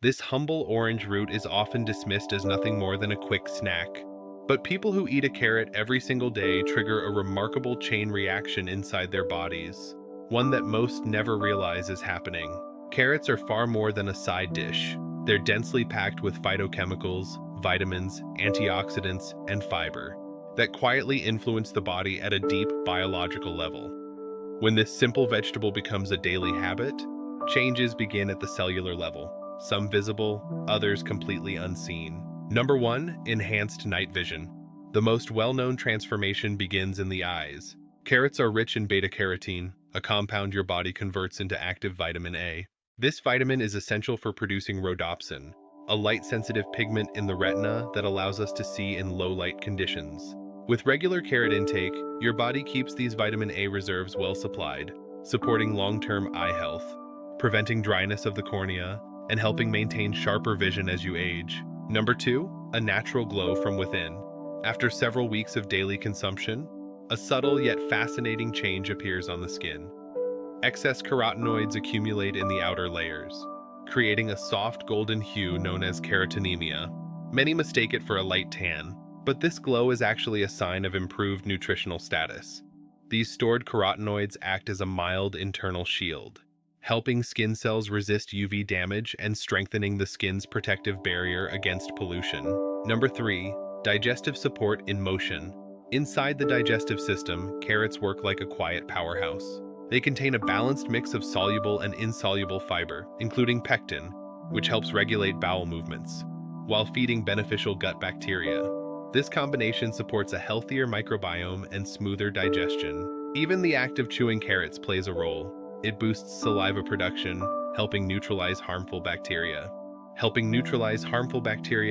This humble orange root is often dismissed as nothing more than a quick snack. But people who eat a carrot every single day trigger a remarkable chain reaction inside their bodies, one that most never realize is happening. Carrots are far more than a side dish. They're densely packed with phytochemicals, vitamins, antioxidants, and fiber that quietly influence the body at a deep biological level. When this simple vegetable becomes a daily habit, changes begin at the cellular level, some visible, others completely unseen. Number 1. Enhanced night vision. The most well-known transformation begins in the eyes. Carrots are rich in beta-carotene, a compound your body converts into active vitamin A. This vitamin is essential for producing rhodopsin, a light-sensitive pigment in the retina that allows us to see in low-light conditions. With regular carrot intake, your body keeps these vitamin A reserves well supplied, supporting long-term eye health, preventing dryness of the cornea, and helping maintain sharper vision as you age. Number 2. A natural glow from within. After several weeks of daily consumption, a subtle yet fascinating change appears on the skin. Excess carotenoids accumulate in the outer layers, creating a soft golden hue known as carotenemia. Many mistake it for a light tan, but this glow is actually a sign of improved nutritional status. These stored carotenoids act as a mild internal shield, helping skin cells resist UV damage and strengthening the skin's protective barrier against pollution. Number 3. Digestive support in motion. Inside the digestive system, carrots work like a quiet powerhouse. They contain a balanced mix of soluble and insoluble fiber, including pectin, which helps regulate bowel movements, while feeding beneficial gut bacteria. This combination supports a healthier microbiome and smoother digestion. Even the act of chewing carrots plays a role. It boosts saliva production, helping neutralize harmful bacteria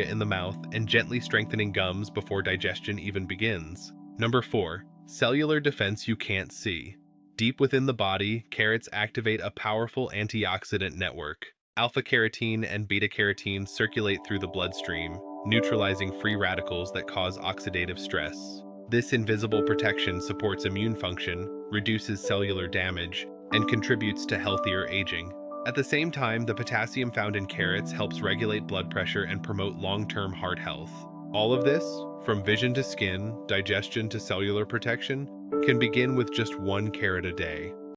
in the mouth and gently strengthening gums before digestion even begins. Number 4. Cellular defense you can't see. Deep within the body, carrots activate a powerful antioxidant network. Alpha-carotene and beta-carotene circulate through the bloodstream, neutralizing free radicals that cause oxidative stress. This invisible protection supports immune function, reduces cellular damage, and contributes to healthier aging. At the same time, the potassium found in carrots helps regulate blood pressure and promote long-term heart health. All of this, from vision to skin, digestion to cellular protection, can begin with just one carrot a day.